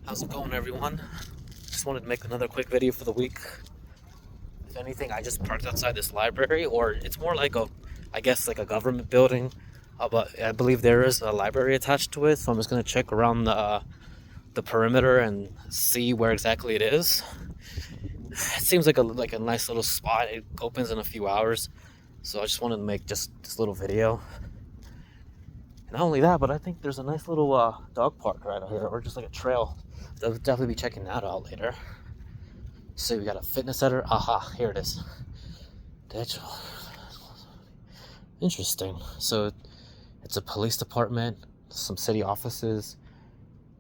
How's it going, everyone? Just wanted to make another quick video for the week. If anything, I just parked outside this library, or it's more like I guess like a government building. But I believe there is a library attached to it, so I'm just gonna check around the perimeter and see where exactly it is. It seems like a nice little spot. It opens in a few hours, so I just wanted to make just this little video. And not only that, but I think there's a nice little dog park right out here, or just like a trail. I'll definitely be checking that out later. So we got a fitness center. Aha, here it is. Interesting. So it's a police department, some city offices,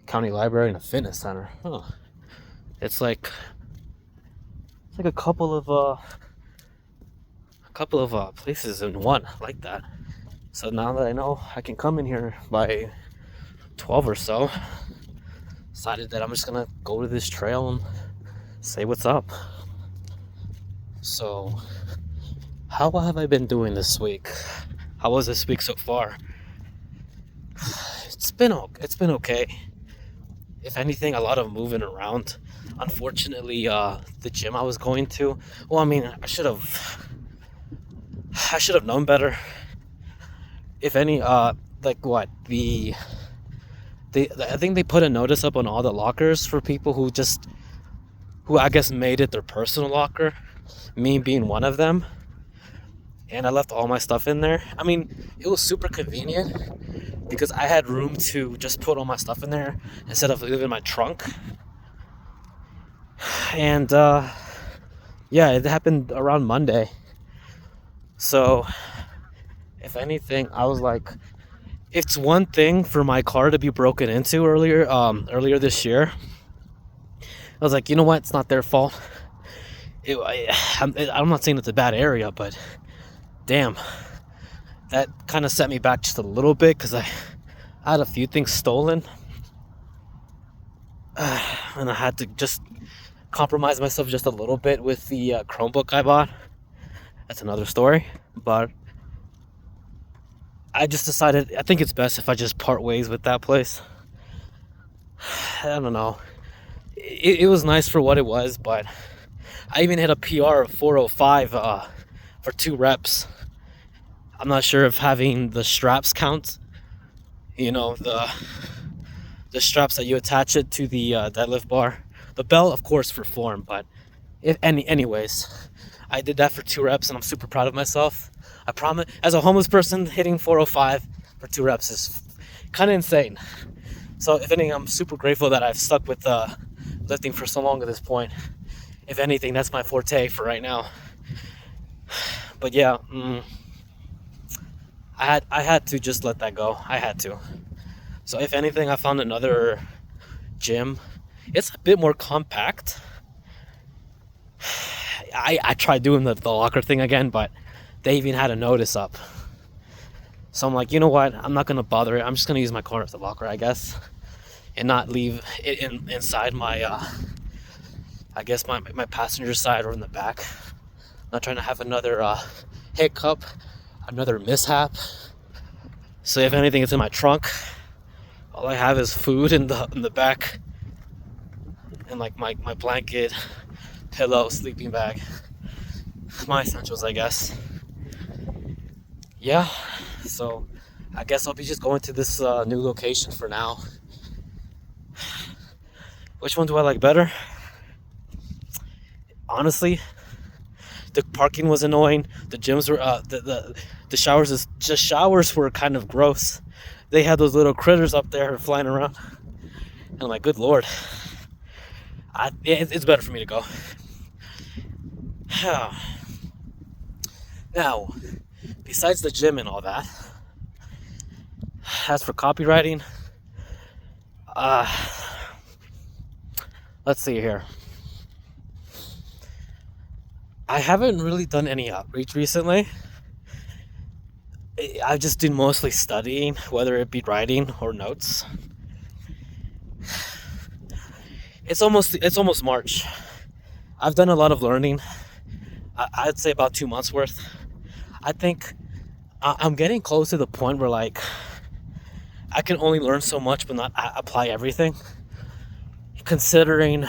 county library, and a fitness center. Huh. It's like a couple of places in one, like that. So now that I know I can come in here by 12 or so, decided that I'm just gonna go to this trail and say what's up. So, how have I been doing this week? How was this week so far? It's been okay. If anything, a lot of moving around. Unfortunately, the gym I was going to. Well, I mean, I should have known better. If any, like what I think they put a notice up on all the lockers for people who I guess made it their personal locker, me being one of them. And I left all my stuff in there. I mean, it was super convenient because I had room to just put all my stuff in there instead of leaving my trunk. And yeah, it happened around Monday. So, if anything, I was like, it's one thing for my car to be broken into earlier this year. I was like, you know what? It's not their fault. I'm not saying it's a bad area, but damn, that kind of set me back just a little bit because I had a few things stolen. And I had to just compromise myself just a little bit with the Chromebook I bought. That's another story. But I just decided, I think it's best if I just part ways with that place. I don't know. It was nice for what it was, but I even hit a PR of 405 for 2 reps. I'm not sure if having the straps count. You know, the straps that you attach it to the deadlift bar. The belt, of course, for form, but anyways, I did that for 2 reps, and I'm super proud of myself. I promise, as a homeless person, hitting 405 for 2 reps is kind of insane. So, if anything, I'm super grateful that I've stuck with lifting for so long at this point. If anything, that's my forte for right now. But yeah, I had to just let that go. I had to. So, if anything, I found another gym. It's a bit more compact. I tried doing the locker thing again, but they even had a notice up. So I'm like, you know what? I'm not going to bother it. I'm just going to use my car as a locker, I guess. And not leave it inside my, I guess, my passenger side or in the back. I'm not trying to have another hiccup, another mishap. So if anything, it's in my trunk. All I have is food in the back. And like my blanket, pillow, sleeping bag. My essentials, I guess. Yeah, so I guess I'll be just going to this new location for now. Which one do I like better? Honestly, the parking was annoying. The gyms were the showers were kind of gross. They had those little critters up there flying around. And I'm like, good lord, it's better for me to go. Now, besides the gym and all that, as for copywriting, let's see here. I haven't really done any outreach recently. I've just been mostly studying, whether it be writing or notes. It's almost March. I've done a lot of learning. I'd say about 2 months worth. I think I'm getting close to the point where like I can only learn so much but not apply everything. considering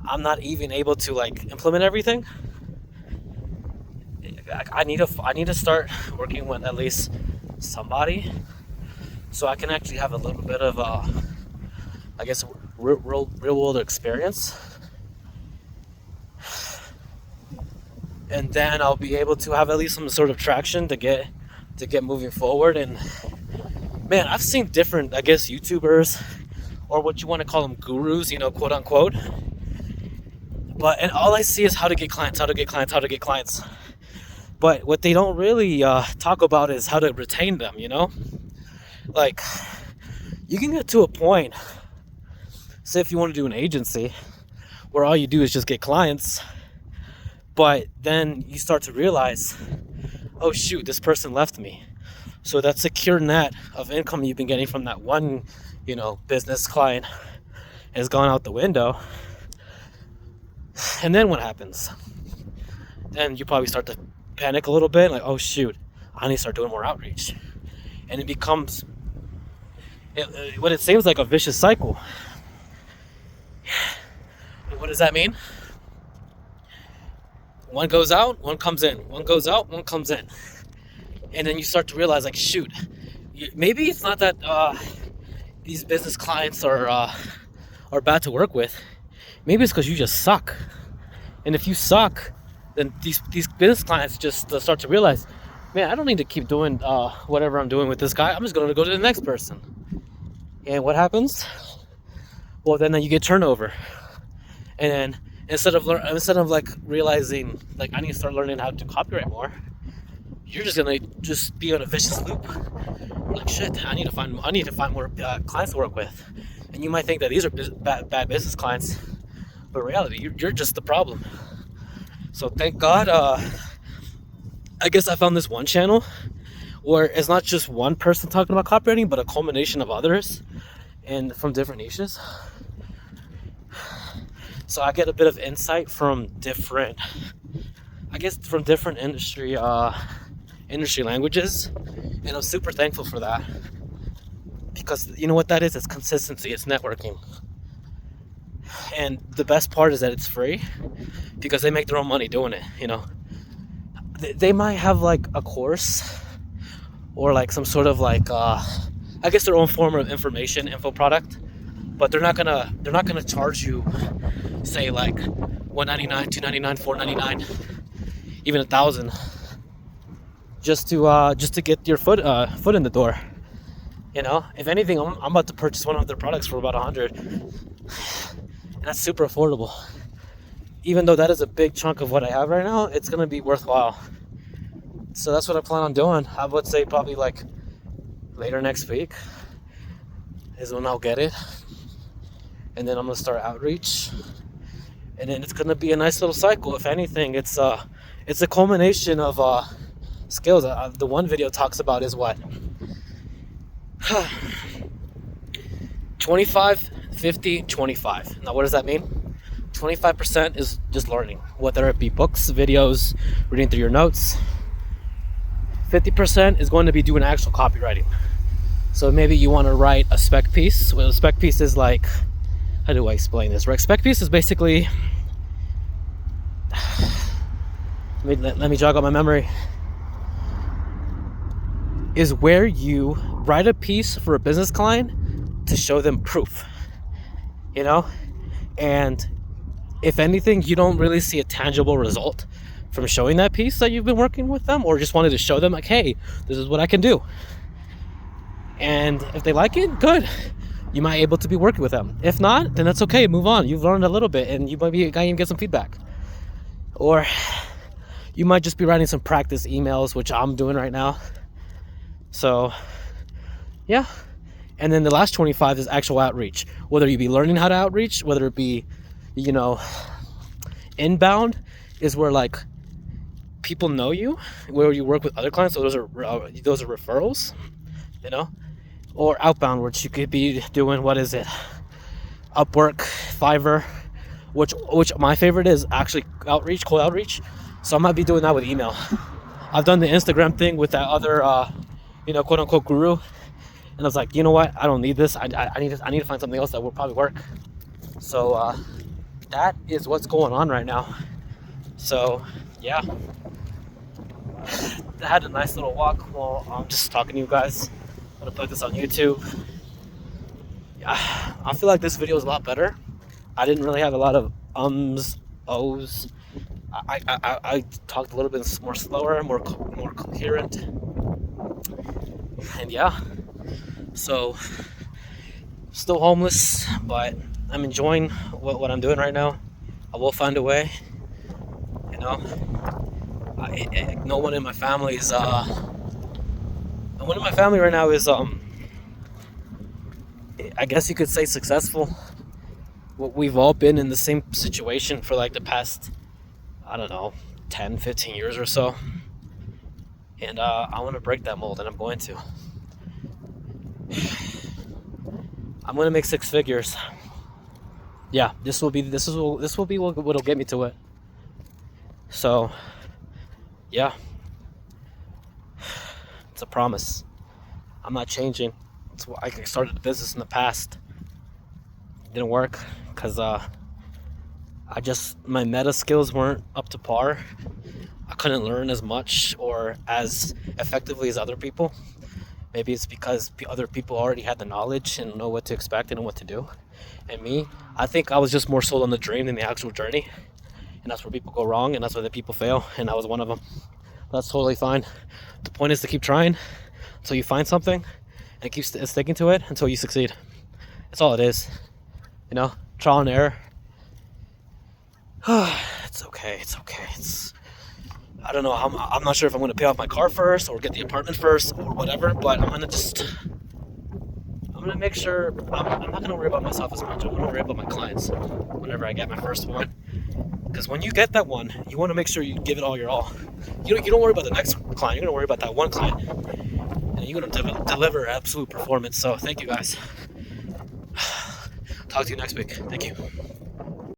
I'm not even able to like implement everything. I need to start working with at least somebody, so I can actually have a little bit of I guess real world experience, and then I'll be able to have at least some sort of traction to get moving forward. And man, I've seen different, I guess, YouTubers, or what you want to call them, gurus, quote unquote. And all I see is how to get clients. But what they don't really talk about is how to retain them, Like, you can get to a point, say if you want to do an agency, where all you do is just get clients, but then you start to realize, oh shoot, this person left me. So that secure net of income you've been getting from that one, business client has gone out the window. And then what happens? Then you probably start to panic a little bit, like, oh shoot, I need to start doing more outreach. And it becomes what it seems like a vicious cycle. And what does that mean? One goes out, one comes in. One goes out, one comes in. And then you start to realize, like, shoot, maybe it's not that these business clients are bad to work with. Maybe it's because you just suck. And if you suck, then these business clients just start to realize, man, I don't need to keep doing whatever I'm doing with this guy. I'm just going to go to the next person. And what happens? Well, then you get turnover. And then instead of like realizing, like, I need to start learning how to copyright more, you're just gonna be on a vicious loop. You're like, shit, I need to find more clients to work with. And you might think that these are bad business clients, but in reality, you're just the problem. So thank God, I guess I found this one channel where it's not just one person talking about copywriting, but a culmination of others and from different niches. So I get a bit of insight from different industry languages, and I'm super thankful for that, because you know what that is? It's consistency, it's networking. And the best part is that it's free, because they make their own money doing it. They might have like a course or like some sort of like I guess their own form of info product, but they're not gonna charge you, say, like $199, $299, $499, even $1,000, just to get your foot in the door. If anything, I'm about to purchase one of their products for about $100, and that's super affordable. Even though that is a big chunk of what I have right now, it's gonna be worthwhile. So that's what I plan on doing. I would say probably like later next week is when I'll get it, and then I'm gonna start outreach, and then it's gonna be a nice little cycle. If anything, it's a culmination of skills. The one video talks about is what 25, 50, 25. Now what does that mean? 25% is just learning, whether it be books, videos, reading through your notes. 50% is going to be doing actual copywriting. So maybe you want to write a spec piece. Well, a spec piece is like, how do I explain this? Right? Spec piece is basically, let me jog out my memory, is where you write a piece for a business client to show them proof, and if anything, you don't really see a tangible result from showing that piece that you've been working with them, or just wanted to show them, like, hey, this is what I can do. And if they like it, good. You might be able to be working with them. If not, then that's okay. Move on. You've learned a little bit, and you might be even get some feedback. Or you might just be writing some practice emails, which I'm doing right now. So, yeah. And then the last 25 is actual outreach. Whether you be learning how to outreach, whether it be, inbound is where like people know you, where you work with other clients. So those are referrals, or outbound, which you could be doing, what is it? Upwork, Fiverr, which my favorite is actually outreach, cold outreach. So I might be doing that with email. I've done the Instagram thing with that other, quote unquote guru. And I was like, you know what? I don't need this. I need to find something else that will probably work. So that is what's going on right now. So yeah, I had a nice little walk while I'm just talking to you guys. I'm gonna put this on YouTube. Yeah, I feel like this video is a lot better. I didn't really have a lot of ums, ohs. I talked a little bit more slower, more coherent, and yeah. So still homeless, but I'm enjoying what I'm doing right now. I will find a way, you know. No one in my family is no one in my family right now is I guess you could say successful. We've all been in the same situation for like the past, I don't know, 10, 15 years or so. And I want to break that mold, and I'm going to. I'm going to make 6 figures. Yeah, this will be what'll get me to it. So, yeah. It's a promise. I'm not changing. I started a business in the past. It didn't work because my meta skills weren't up to par. I couldn't learn as much or as effectively as other people. Maybe it's because other people already had the knowledge and know what to expect and what to do. And me, I think I was just more sold on the dream than the actual journey. And that's where people go wrong, and that's where the people fail, and I was one of them. That's totally fine. The point is to keep trying until you find something and keep sticking to it until you succeed. That's all it is. You know, trial and error. It's okay. I don't know. I'm not sure if I'm going to pay off my car first or get the apartment first or whatever, but I'm going to make sure I'm not going to worry about myself as much. I'm going to worry about my clients whenever I get my first one. Because when you get that one, you want to make sure you give it all your all. You don't worry about the next client. You're going to worry about that one client. And you're going to deliver absolute performance. So thank you guys. Talk to you next week. Thank you.